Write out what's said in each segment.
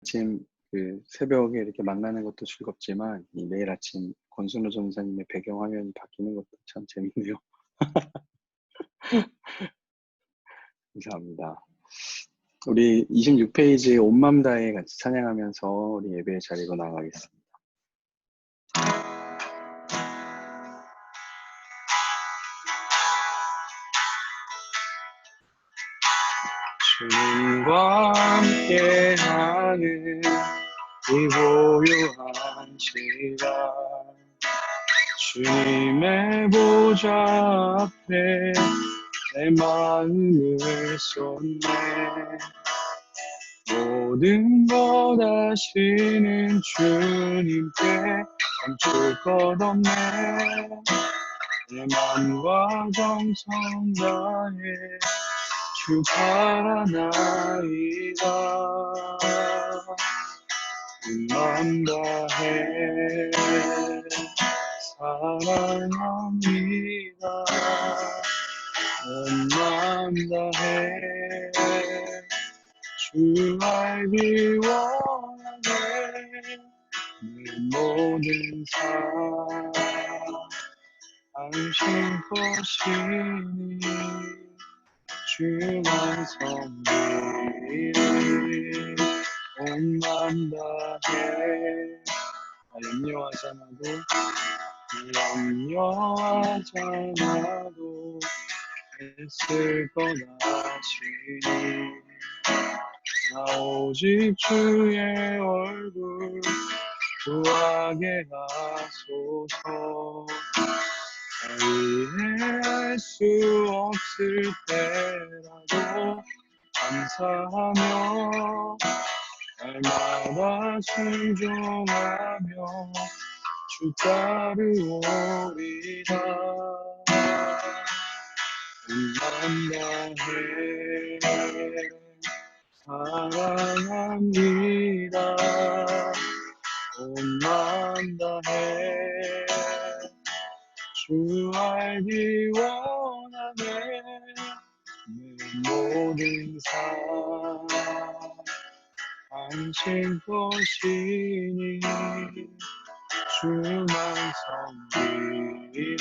아침 새벽에 이렇게 만나는 것도 즐겁지만 이 매일 아침 권순호 전사님의 배경 화면이 바뀌는 것도 참 재밌네요. 감사합니다. 우리 26페이지 온 맘 다해 같이 찬양하면서 우리 예배의 자리로 나가겠습니다. 주님과 함께하는 이 고요한 시간, 주님의 보좌 앞에 내 마음을 쏟네. 모든 것 아시는 주님께 멈출 것 없네. 내 맘과 정성 다해 주 바라나이다. 맘 다해 사랑합니다. 맘 다해 주 알기 원하네. 내 모든 삶 당신 것이니 주만 섬기리. 온 맘 다해 염려하잖아도 했을 거다시니 나 오직 주의 얼굴 구하게 하소서. 이해할 수 없을 때라도 감사하며 날마다 순종하며 주 따르오리다. 온 맘 다해 사랑합니다. 온 맘 다해 주 알기 원하네. 내 모든 삶 당신 것이니 주만 섬기리.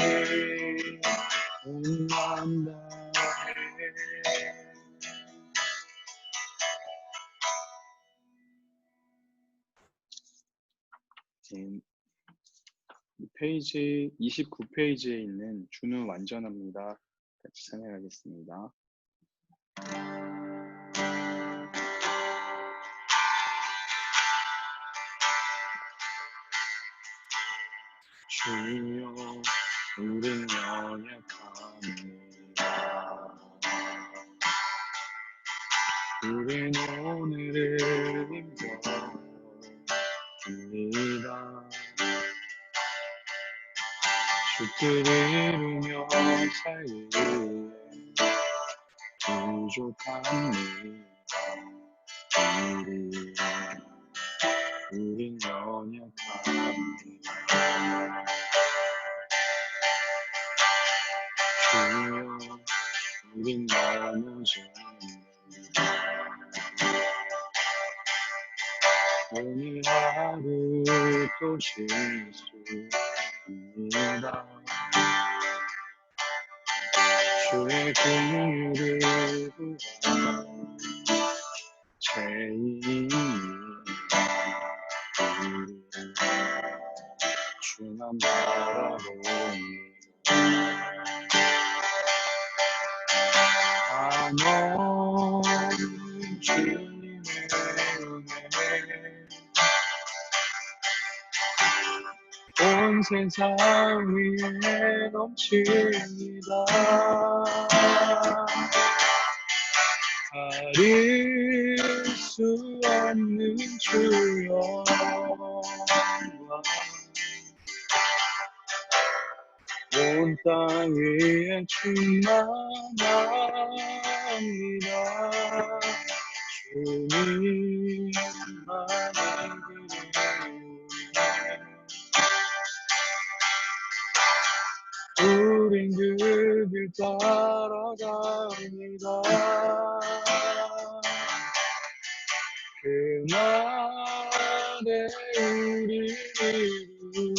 온 맘 다해. 페이지 29페이지에 있는 주는 완전합니다. 같이 찬양하겠습니다. 주여 우린 연약합니다. 우린 오늘을 힘겨줍니다. 주 뜻을 이루며 살기 부족합니다. 우린 연약합니다. 주여 우린 넘어집니다. 오늘 하루 또 실수입니다. 주의 긍휼을 구하는 죄인입니다. 주만 바라봅니다. 한없는 주님의 은혜 온 세상 위에 넘칩니다. 가릴 수 없는 주여 온 땅 위에 충만합니다. 주님만의 길에 우린 그 길 따라갑니다. 날에 우리를 이루신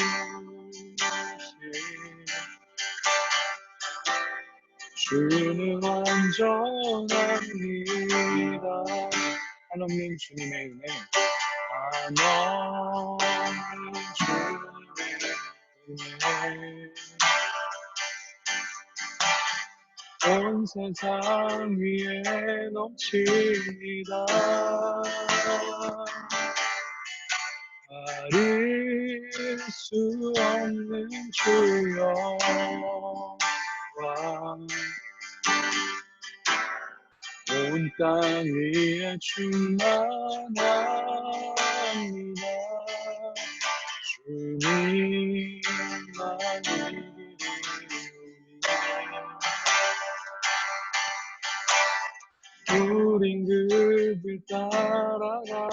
주는 완전합니다. 한없는 주님의 은혜, 한없는 주님의 은혜, 온 세상 위에 넘칩니다. 가릴 수 없는 주여 온 땅 위에 충만합니다. 주님만 이기리 우린 그들 따라갑니다.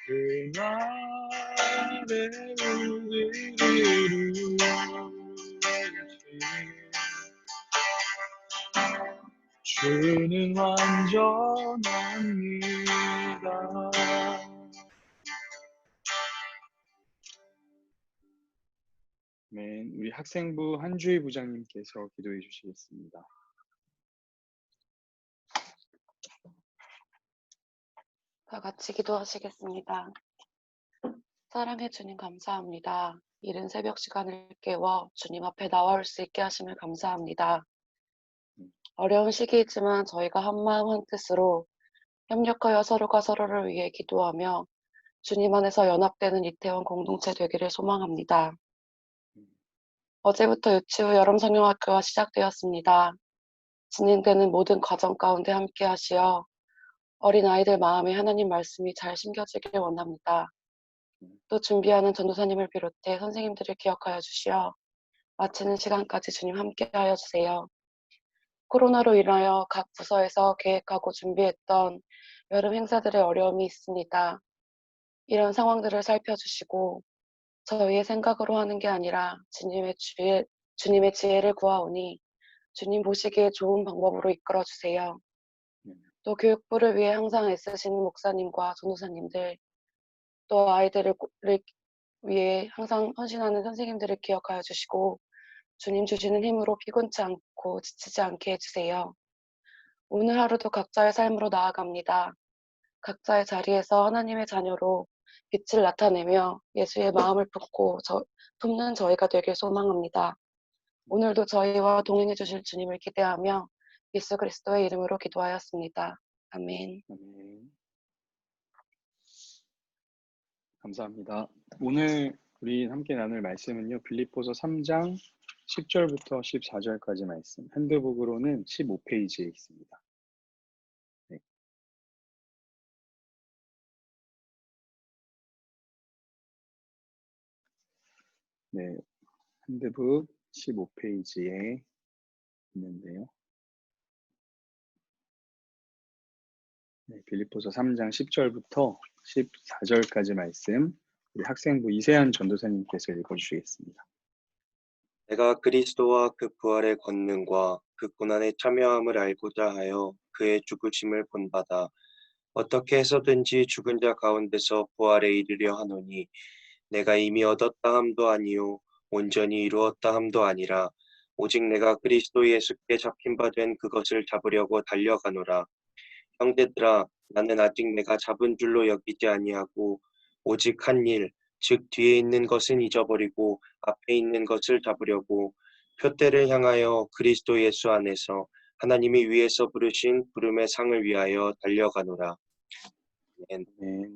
그날에 우리를 이루신 주는 완전합니다. 네, 우리 학생부 한주희 부장님께서 기도해 주시겠습니다. 다 같이 기도하시겠습니다. 사랑해 주님 감사합니다. 이른 새벽 시간을 깨워 주님 앞에 나올 수 있게 하심을 감사합니다. 어려운 시기이지만 저희가 한마음 한뜻으로 협력하여 서로가 서로를 위해 기도하며 주님 안에서 연합되는 이태원 공동체 되기를 소망합니다. 어제부터 유치부 여름성경학교가 시작되었습니다. 진행되는 모든 과정 가운데 함께 하시어 어린 아이들 마음에 하나님 말씀이 잘 심겨지길 원합니다. 또 준비하는 전도사님을 비롯해 선생님들을 기억하여 주시어 마치는 시간까지 주님 함께하여 주세요. 코로나로 인하여 각 부서에서 계획하고 준비했던 여름 행사들의 어려움이 있습니다. 이런 상황들을 살펴주시고 저희의 생각으로 하는 게 아니라 주님의 지혜를 구하오니 주님 보시기에 좋은 방법으로 이끌어 주세요. 또 교육부를 위해 항상 애쓰시는 목사님과 전도사님들, 또 아이들을 위해 항상 헌신하는 선생님들을 기억하여 주시고 주님 주시는 힘으로 피곤치 않고 지치지 않게 해주세요. 오늘 하루도 각자의 삶으로 나아갑니다. 각자의 자리에서 하나님의 자녀로 빛을 나타내며 예수의 마음을 품는 저희가 되길 소망합니다. 오늘도 저희와 동행해 주실 주님을 기대하며 예수 그리스도의 이름으로 기도하였습니다. 아멘. 감사합니다. 오늘 우리 함께 나눌 말씀은요. 빌립보서 3장 10절부터 14절까지 말씀. 핸드북으로는 15페이지에 있습니다. 네. 네, 핸드북 15페이지에 있는데요. 네, 빌립보서 3장 10절부터 14절까지 말씀 우리 학생부 이세한 전도사님께서 읽어주시겠습니다. 내가 그리스도와 그 부활의 권능과 그 고난에 참여함을 알고자 하여 그의 죽으심을 본받아 어떻게 해서든지 죽은 자 가운데서 부활에 이르려 하노니 내가 이미 얻었다 함도 아니요 온전히 이루었다 함도 아니라 오직 내가 그리스도 예수께 잡힌 바 된 그것을 잡으려고 달려가노라. 형제들아, 나는 아직 내가 잡은 줄로 여기지 아니하고 오직 한 일, 즉 뒤에 있는 것은 잊어버리고 앞에 있는 것을 잡으려고 표대를 향하여 그리스도 예수 안에서 하나님이 위에서 부르신 부름의 상을 위하여 달려가노라. 아멘. 네,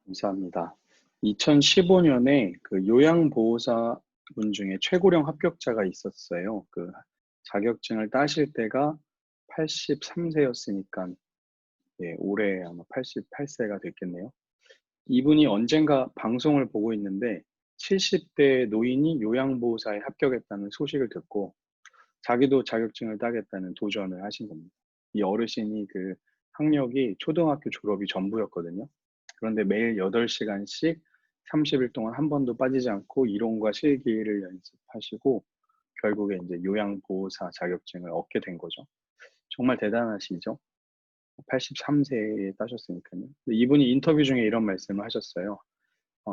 감사합니다. 2015년에 그 요양보호사분 중에 최고령 합격자가 있었어요. 그 자격증을 따실 때가 83세였으니까 예, 올해 아마 88세가 됐겠네요. 이분이 언젠가 방송을 보고 있는데 70대 노인이 요양보호사에 합격했다는 소식을 듣고 자기도 자격증을 따겠다는 도전을 하신 겁니다. 이 어르신이 그 학력이 초등학교 졸업이 전부였거든요. 그런데 매일 8시간씩 30일 동안 한 번도 빠지지 않고 이론과 실기를 연습하시고 결국에 이제 요양보호사 자격증을 얻게 된 거죠. 정말 대단하시죠? 83세에 따셨으니까요. 이분이 인터뷰 중에 이런 말씀을 하셨어요.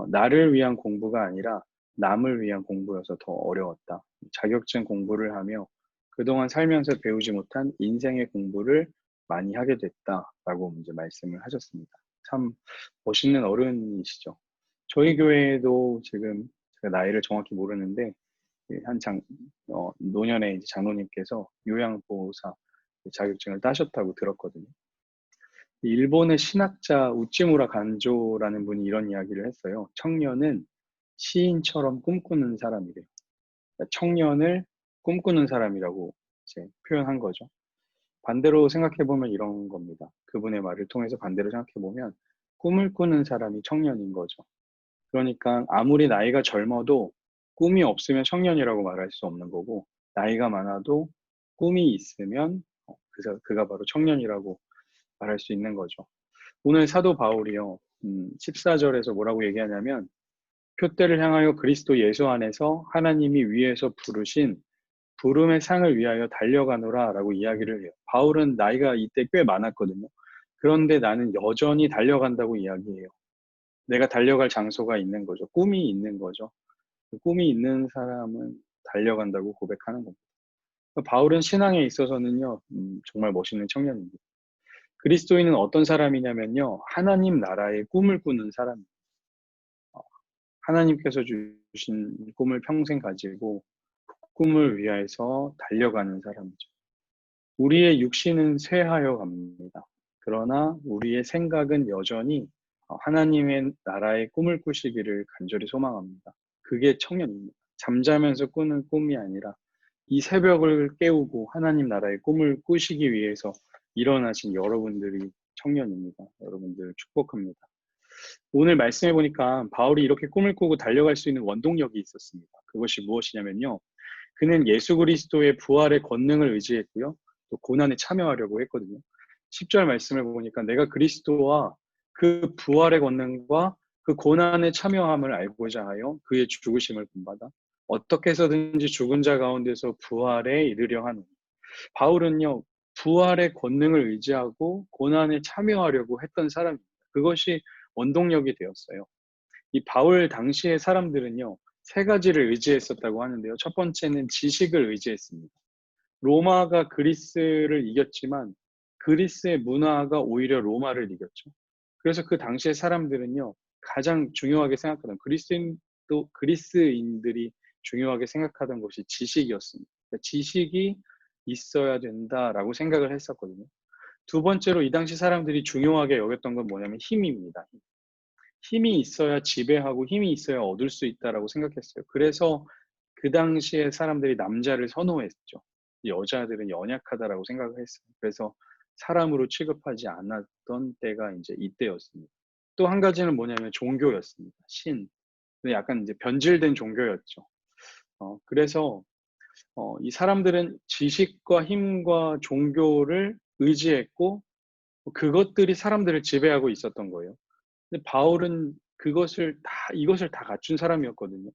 나를 위한 공부가 아니라 남을 위한 공부여서 더 어려웠다. 자격증 공부를 하며 그동안 살면서 배우지 못한 인생의 공부를 많이 하게 됐다라고 이제 말씀을 하셨습니다. 참 멋있는 어른이시죠. 저희 교회에도 지금 제가 나이를 정확히 모르는데 노년에 이제 장로님께서 요양보호사 자격증을 따셨다고 들었거든요. 일본의 신학자 우찌무라 간조라는 분이 이런 이야기를 했어요. 청년은 시인처럼 꿈꾸는 사람이래요. 그러니까 청년을 꿈꾸는 사람이라고 이제 표현한 거죠. 반대로 생각해보면 이런 겁니다. 그분의 말을 통해서 반대로 생각해보면 꿈을 꾸는 사람이 청년인 거죠. 그러니까 아무리 나이가 젊어도 꿈이 없으면 청년이라고 말할 수 없는 거고, 나이가 많아도 꿈이 있으면 그가 바로 청년이라고 말할 수 있는 거죠. 오늘 사도 바울이요, 14절에서 뭐라고 얘기하냐면, 표대를 향하여 그리스도 예수 안에서 하나님이 위에서 부르신 부름의 상을 위하여 달려가노라 라고 이야기를 해요. 바울은 나이가 이때 꽤 많았거든요. 그런데 나는 여전히 달려간다고 이야기해요. 내가 달려갈 장소가 있는 거죠. 꿈이 있는 거죠. 그 꿈이 있는 사람은 달려간다고 고백하는 겁니다. 바울은 신앙에 있어서는요, 정말 멋있는 청년입니다. 그리스도인은 어떤 사람이냐면요, 하나님 나라의 꿈을 꾸는 사람입니다. 하나님께서 주신 꿈을 평생 가지고 꿈을 위해서 달려가는 사람이죠. 우리의 육신은 쇠하여 갑니다. 그러나 우리의 생각은 여전히 하나님의 나라의 꿈을 꾸시기를 간절히 소망합니다. 그게 청년입니다. 잠자면서 꾸는 꿈이 아니라 이 새벽을 깨우고 하나님 나라의 꿈을 꾸시기 위해서 일어나신 여러분들이 청년입니다. 여러분들 축복합니다. 오늘 말씀해 보니까 바울이 이렇게 꿈을 꾸고 달려갈 수 있는 원동력이 있었습니다. 그것이 무엇이냐면요. 그는 예수 그리스도의 부활의 권능을 의지했고요. 또 고난에 참여하려고 했거든요. 10절 말씀을 보니까 내가 그리스도와 그 부활의 권능과 그 고난에 참여함을 알고자 하여 그의 죽으심을 본받아 어떻게 해서든지 죽은 자 가운데서 부활에 이르려 하노니. 바울은요, 부활의 권능을 의지하고 고난에 참여하려고 했던 사람입니다. 그것이 원동력이 되었어요. 이 바울 당시의 사람들은요, 세 가지를 의지했었다고 하는데요. 첫 번째는 지식을 의지했습니다. 로마가 그리스를 이겼지만 그리스의 문화가 오히려 로마를 이겼죠. 그래서 그 당시의 사람들은요, 가장 중요하게 생각하던 그리스인들이 중요하게 생각하던 것이 지식이었습니다. 그러니까 지식이 있어야 된다라고 생각을 했었거든요. 두 번째로 이 당시 사람들이 중요하게 여겼던 건 뭐냐면 힘입니다. 힘이 있어야 지배하고 힘이 있어야 얻을 수 있다라고 생각했어요. 그래서 그 당시에 사람들이 남자를 선호했죠. 여자들은 연약하다라고 생각을 했어요. 그래서 사람으로 취급하지 않았던 때가 이제 이때였습니다. 또 한 가지는 뭐냐면 종교였습니다. 약간 이제 변질된 종교였죠. 그래서 이 사람들은 지식과 힘과 종교를 의지했고 그것들이 사람들을 지배하고 있었던 거예요. 근데 바울은 이것을 다 갖춘 사람이었거든요.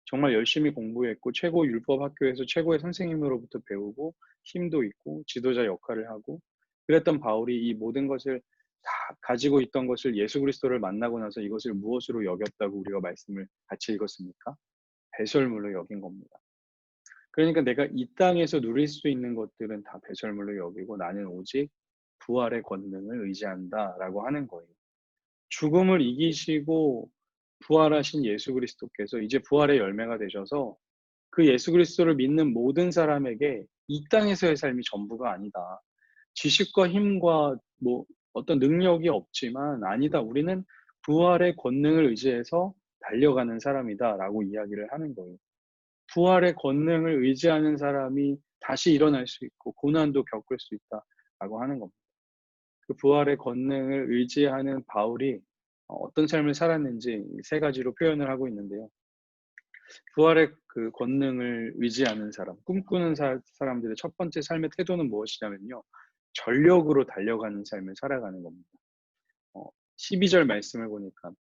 정말 열심히 공부했고 최고 율법 학교에서 최고의 선생님으로부터 배우고 힘도 있고 지도자 역할을 하고 그랬던 바울이 이 모든 것을 다 가지고 있던 것을 예수 그리스도를 만나고 나서 이것을 무엇으로 여겼다고 우리가 말씀을 같이 읽었습니까? 배설물로 여긴 겁니다. 그러니까 내가 이 땅에서 누릴 수 있는 것들은 다 배설물로 여기고 나는 오직 부활의 권능을 의지한다라고 하는 거예요. 죽음을 이기시고 부활하신 예수 그리스도께서 이제 부활의 열매가 되셔서 그 예수 그리스도를 믿는 모든 사람에게 이 땅에서의 삶이 전부가 아니다. 지식과 힘과 뭐 어떤 능력이 없지만 아니다. 우리는 부활의 권능을 의지해서 달려가는 사람이다라고 이야기를 하는 거예요. 부활의 권능을 의지하는 사람이 다시 일어날 수 있고 고난도 겪을 수 있다라고 하는 겁니다. 그 부활의 권능을 의지하는 바울이 어떤 삶을 살았는지 세 가지로 표현을 하고 있는데요. 부활의 그 권능을 의지하는 사람, 꿈꾸는 사람들의 첫 번째 삶의 태도는 무엇이냐면요. 전력으로 달려가는 삶을 살아가는 겁니다. 12절 말씀을 보니까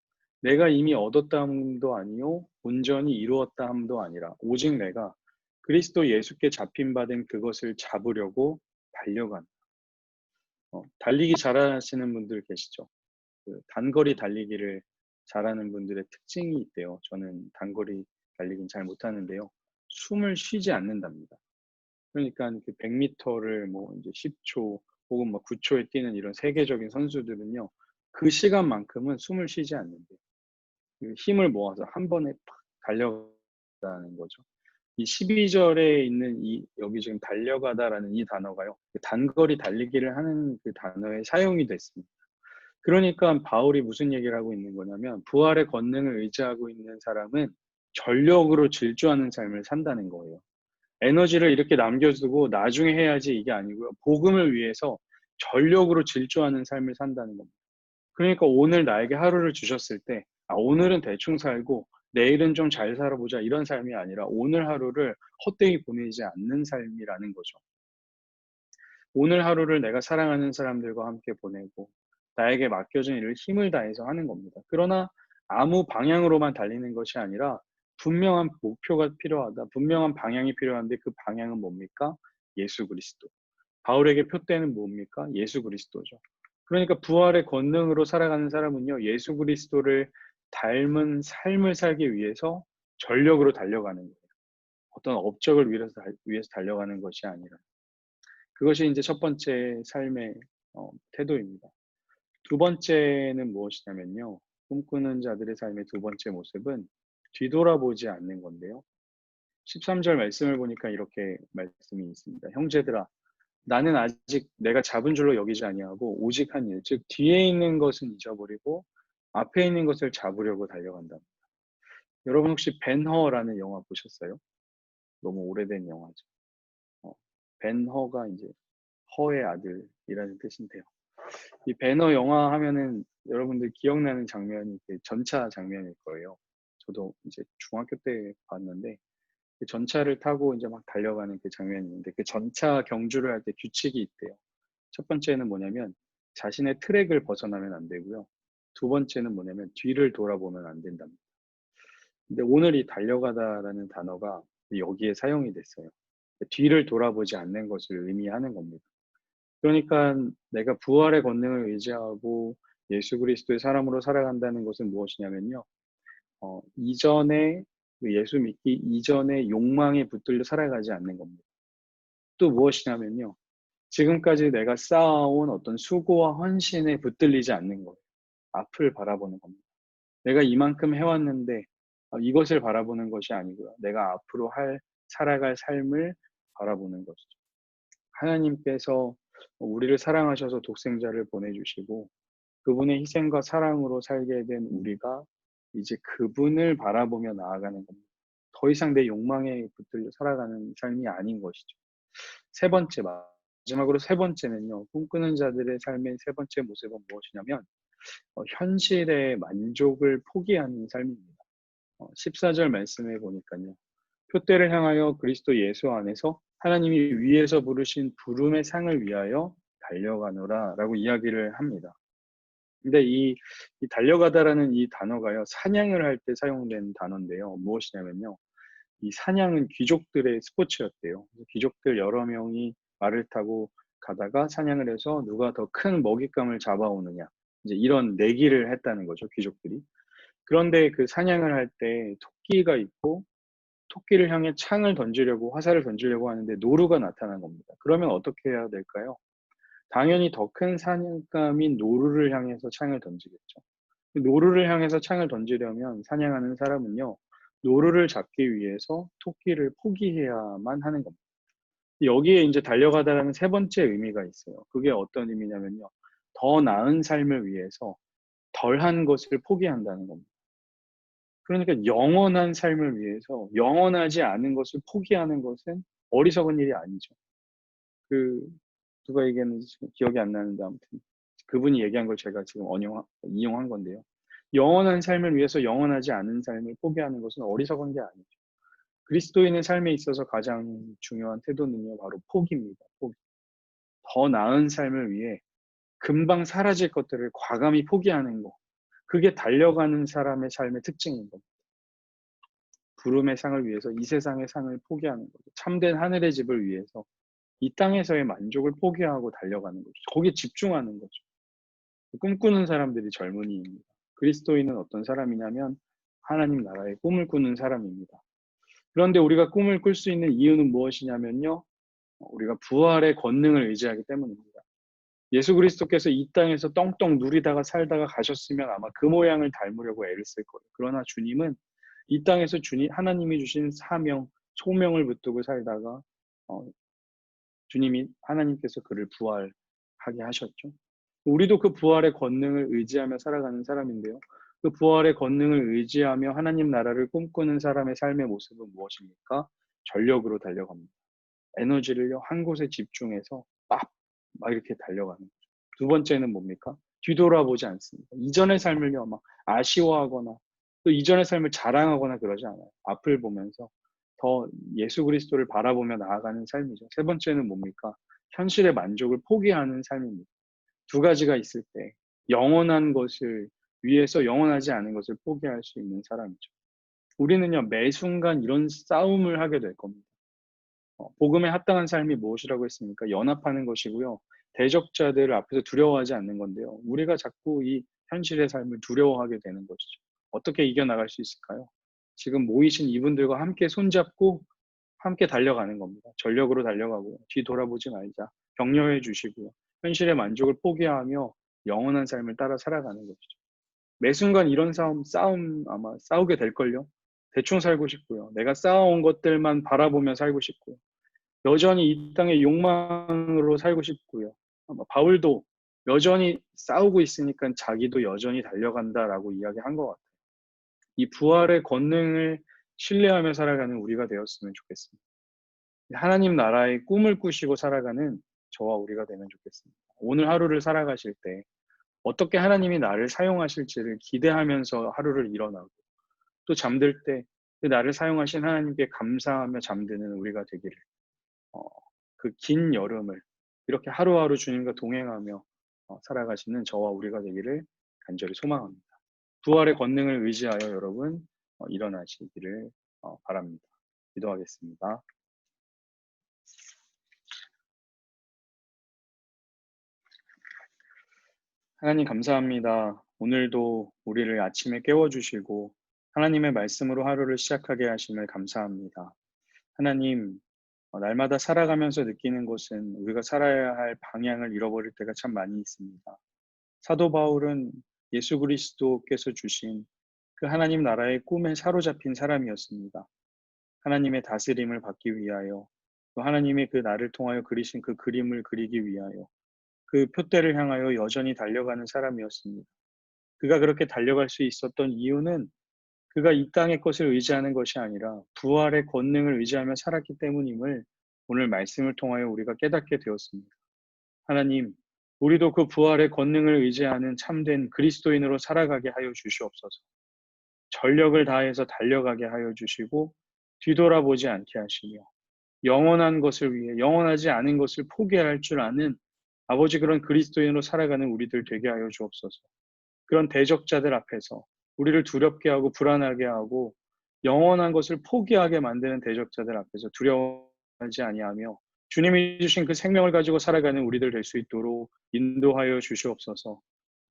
내가 이미 얻었다 함도 아니요 온전히 이루었다 함도 아니라 오직 내가 그리스도 예수께 잡힌 바 된 그것을 잡으려고 달려간다. 달리기 잘하시는 분들 계시죠? 그 단거리 달리기를 잘하는 분들의 특징이 있대요. 저는 단거리 달리기는 잘 못하는데요. 숨을 쉬지 않는답니다. 그러니까 그 100m를 뭐 이제 10초 혹은 뭐 9초에 뛰는 이런 세계적인 선수들은요, 그 시간만큼은 숨을 쉬지 않는데 그 힘을 모아서 한 번에 팍 달려가는 거죠. 이 12절에 있는 이 여기 지금 달려가다라는 이 단어가요, 그 단거리 달리기를 하는 그 단어에 사용이 됐습니다. 그러니까 바울이 무슨 얘기를 하고 있는 거냐면 부활의 권능을 의지하고 있는 사람은 전력으로 질주하는 삶을 산다는 거예요. 에너지를 이렇게 남겨두고 나중에 해야지 이게 아니고요. 복음을 위해서 전력으로 질주하는 삶을 산다는 겁니다. 그러니까 오늘 나에게 하루를 주셨을 때, 오늘은 대충 살고 내일은 좀 잘 살아보자 이런 삶이 아니라 오늘 하루를 헛되이 보내지 않는 삶이라는 거죠. 오늘 하루를 내가 사랑하는 사람들과 함께 보내고 나에게 맡겨진 일을 힘을 다해서 하는 겁니다. 그러나 아무 방향으로만 달리는 것이 아니라 분명한 목표가 필요하다. 분명한 방향이 필요한데 그 방향은 뭡니까? 예수 그리스도. 바울에게 표대는 뭡니까? 예수 그리스도죠. 그러니까 부활의 권능으로 살아가는 사람은요, 예수 그리스도를 닮은 삶을 살기 위해서 전력으로 달려가는 거예요. 어떤 업적을 위해서 달려가는 것이 아니라. 그것이 이제 첫 번째 삶의 태도입니다. 두 번째는 무엇이냐면요. 꿈꾸는 자들의 삶의 두 번째 모습은 뒤돌아보지 않는 건데요. 13절 말씀을 보니까 이렇게 말씀이 있습니다. 형제들아, 나는 아직 내가 잡은 줄로 여기지 아니하고 오직 한 일, 즉 뒤에 있는 것은 잊어버리고 앞에 있는 것을 잡으려고 달려간다. 여러분 혹시 벤허라는 영화 보셨어요? 너무 오래된 영화죠. 벤허가 이제 허의 아들이라는 뜻인데요. 이 배너 영화 하면은 여러분들 기억나는 장면이 그 전차 장면일 거예요. 저도 이제 중학교 때 봤는데 그 전차를 타고 이제 막 달려가는 그 장면이 있는데 그 전차 경주를 할 때 규칙이 있대요. 첫 번째는 뭐냐면 자신의 트랙을 벗어나면 안 되고요. 두 번째는 뭐냐면 뒤를 돌아보면 안 된답니다. 근데 오늘 이 달려가다라는 단어가 여기에 사용이 됐어요. 뒤를 돌아보지 않는 것을 의미하는 겁니다. 그러니까 내가 부활의 권능을 의지하고 예수 그리스도의 사람으로 살아간다는 것은 무엇이냐면요. 이전에 그 예수 믿기 이전의 욕망에 붙들려 살아가지 않는 겁니다. 또 무엇이냐면요. 지금까지 내가 쌓아온 어떤 수고와 헌신에 붙들리지 않는 거예요. 앞을 바라보는 겁니다. 내가 이만큼 해왔는데 이것을 바라보는 것이 아니고요. 내가 앞으로 살아갈 삶을 바라보는 것이죠. 하나님께서 우리를 사랑하셔서 독생자를 보내주시고 그분의 희생과 사랑으로 살게 된 우리가 이제 그분을 바라보며 나아가는 겁니다. 더 이상 내 욕망에 붙들려 살아가는 삶이 아닌 것이죠. 세 번째, 마지막으로 세 번째는요. 꿈꾸는 자들의 삶의 세 번째 모습은 무엇이냐면 현실의 만족을 포기하는 삶입니다. 14절 말씀에 보니까요. 표대를 향하여 그리스도 예수 안에서 하나님이 위에서 부르신 부름의 상을 위하여 달려가노라 라고 이야기를 합니다. 근데 이 달려가다라는 이 단어가요, 사냥을 할 때 사용된 단어인데요. 무엇이냐면요. 이 사냥은 귀족들의 스포츠였대요. 귀족들 여러 명이 말을 타고 가다가 사냥을 해서 누가 더 큰 먹잇감을 잡아오느냐. 이제 이런 내기를 했다는 거죠, 귀족들이. 그런데 그 사냥을 할 때 토끼가 있고 토끼를 향해 창을 던지려고 화살을 던지려고 하는데 노루가 나타난 겁니다. 그러면 어떻게 해야 될까요? 당연히 더 큰 사냥감인 노루를 향해서 창을 던지겠죠. 노루를 향해서 창을 던지려면 사냥하는 사람은요. 노루를 잡기 위해서 토끼를 포기해야만 하는 겁니다. 여기에 이제 달려가다라는 세 번째 의미가 있어요. 그게 어떤 의미냐면요. 더 나은 삶을 위해서 덜한 것을 포기한다는 겁니다. 그러니까 영원한 삶을 위해서 영원하지 않은 것을 포기하는 것은 어리석은 일이 아니죠. 그 누가 얘기했는지 지금 기억이 안 나는데 아무튼 그분이 얘기한 걸 제가 지금 이용한 건데요. 영원한 삶을 위해서 영원하지 않은 삶을 포기하는 것은 어리석은 게 아니죠. 그리스도인의 삶에 있어서 가장 중요한 태도는요, 바로 포기입니다. 포기. 더 나은 삶을 위해 금방 사라질 것들을 과감히 포기하는 것. 그게 달려가는 사람의 삶의 특징인 겁니다. 부름의 상을 위해서 이 세상의 상을 포기하는 거죠. 참된 하늘의 집을 위해서 이 땅에서의 만족을 포기하고 달려가는 거죠. 거기에 집중하는 거죠. 꿈꾸는 사람들이 젊은이입니다. 그리스도인은 어떤 사람이냐면 하나님 나라의 꿈을 꾸는 사람입니다. 그런데 우리가 꿈을 꿀 수 있는 이유는 무엇이냐면요. 우리가 부활의 권능을 의지하기 때문입니다. 예수 그리스도께서 이 땅에서 떵떵 누리다가 살다가 가셨으면 아마 그 모양을 닮으려고 애를 쓸 거예요. 그러나 주님은 이 땅에서 하나님이 주신 사명, 소명을 붙들고 살다가 주님이 하나님께서 그를 부활하게 하셨죠. 우리도 그 부활의 권능을 의지하며 살아가는 사람인데요. 그 부활의 권능을 의지하며 하나님 나라를 꿈꾸는 사람의 삶의 모습은 무엇입니까? 전력으로 달려갑니다. 에너지를요, 한 곳에 집중해서 막 이렇게 달려가는 거죠. 두 번째는 뭡니까? 뒤돌아보지 않습니다. 이전의 삶을요, 막 아쉬워하거나 또 이전의 삶을 자랑하거나 그러지 않아요. 앞을 보면서 더 예수 그리스도를 바라보며 나아가는 삶이죠. 세 번째는 뭡니까? 현실의 만족을 포기하는 삶입니다. 두 가지가 있을 때 영원한 것을 위해서 영원하지 않은 것을 포기할 수 있는 사람이죠. 우리는요, 매 순간 이런 싸움을 하게 될 겁니다. 복음에 합당한 삶이 무엇이라고 했습니까? 연합하는 것이고요. 대적자들을 앞에서 두려워하지 않는 건데요. 우리가 자꾸 이 현실의 삶을 두려워하게 되는 것이죠. 어떻게 이겨나갈 수 있을까요? 지금 모이신 이분들과 함께 손잡고 함께 달려가는 겁니다. 전력으로 달려가고요. 뒤 돌아보지 말자. 격려해 주시고요. 현실의 만족을 포기하며 영원한 삶을 따라 살아가는 것이죠. 매 순간 이런 싸움 아마 싸우게 될걸요. 대충 살고 싶고요. 내가 쌓아온 것들만 바라보며 살고 싶고요. 여전히 이 땅의 욕망으로 살고 싶고요. 아마 바울도 여전히 싸우고 있으니까 자기도 여전히 달려간다라고 이야기한 것 같아요. 이 부활의 권능을 신뢰하며 살아가는 우리가 되었으면 좋겠습니다. 하나님 나라의 꿈을 꾸시고 살아가는 저와 우리가 되면 좋겠습니다. 오늘 하루를 살아가실 때 어떻게 하나님이 나를 사용하실지를 기대하면서 하루를 일어나고 또 잠들 때 그 나를 사용하신 하나님께 감사하며 잠드는 우리가 되기를 그 긴 여름을 이렇게 하루하루 주님과 동행하며 살아가시는 저와 우리가 되기를 간절히 소망합니다. 부활의 권능을 의지하여 여러분 일어나시기를 바랍니다. 기도하겠습니다. 하나님 감사합니다. 오늘도 우리를 아침에 깨워주시고 하나님의 말씀으로 하루를 시작하게 하심을 감사합니다. 하나님, 날마다 살아가면서 느끼는 것은 우리가 살아야 할 방향을 잃어버릴 때가 참 많이 있습니다. 사도 바울은 예수 그리스도께서 주신 그 하나님 나라의 꿈에 사로잡힌 사람이었습니다. 하나님의 다스림을 받기 위하여 또 하나님의 그 나를 통하여 그리신 그 그림을 그리기 위하여 그 표대를 향하여 여전히 달려가는 사람이었습니다. 그가 그렇게 달려갈 수 있었던 이유는 그가 이 땅의 것을 의지하는 것이 아니라 부활의 권능을 의지하며 살았기 때문임을 오늘 말씀을 통하여 우리가 깨닫게 되었습니다. 하나님, 우리도 그 부활의 권능을 의지하는 참된 그리스도인으로 살아가게 하여 주시옵소서. 전력을 다해서 달려가게 하여 주시고 뒤돌아보지 않게 하시며 영원한 것을 위해 영원하지 않은 것을 포기할 줄 아는 아버지 그런 그리스도인으로 살아가는 우리들 되게 하여 주옵소서. 그런 대적자들 앞에서 우리를 두렵게 하고 불안하게 하고 영원한 것을 포기하게 만드는 대적자들 앞에서 두려워하지 아니하며 주님이 주신 그 생명을 가지고 살아가는 우리들 될 수 있도록 인도하여 주시옵소서.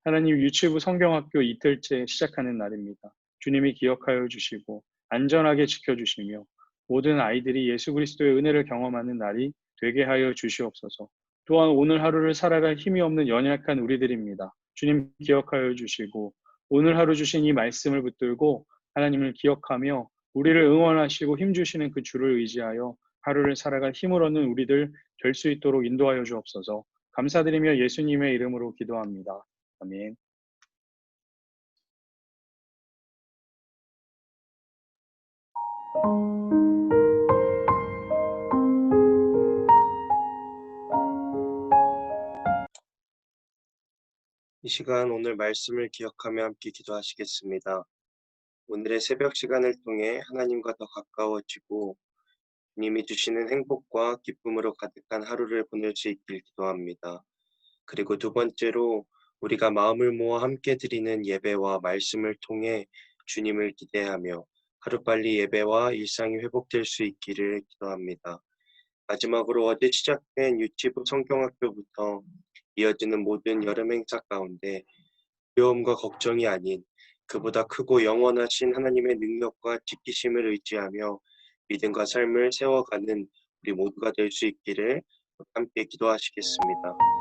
하나님 유치부 성경학교 이틀째 시작하는 날입니다. 주님이 기억하여 주시고 안전하게 지켜주시며 모든 아이들이 예수 그리스도의 은혜를 경험하는 날이 되게 하여 주시옵소서. 또한 오늘 하루를 살아갈 힘이 없는 연약한 우리들입니다. 주님 기억하여 주시고 오늘 하루 주신 이 말씀을 붙들고 하나님을 기억하며 우리를 응원하시고 힘주시는 그 주를 의지하여 하루를 살아갈 힘을 얻는 우리들 될 수 있도록 인도하여 주옵소서. 감사드리며 예수님의 이름으로 기도합니다. 아멘. 이 시간 오늘 말씀을 기억하며 함께 기도하시겠습니다. 오늘의 새벽 시간을 통해 하나님과 더 가까워지고 주님이 주시는 행복과 기쁨으로 가득한 하루를 보낼 수 있길 기도합니다. 그리고 두 번째로 우리가 마음을 모아 함께 드리는 예배와 말씀을 통해 주님을 기대하며 하루빨리 예배와 일상이 회복될 수 있기를 기도합니다. 마지막으로 어제 시작된 유치부 성경학교부터 이어지는 모든 여름 행사 가운데 두려움과 걱정이 아닌 그보다 크고 영원하신 하나님의 능력과 지키심을 의지하며 믿음과 삶을 세워가는 우리 모두가 될 수 있기를 함께 기도하시겠습니다.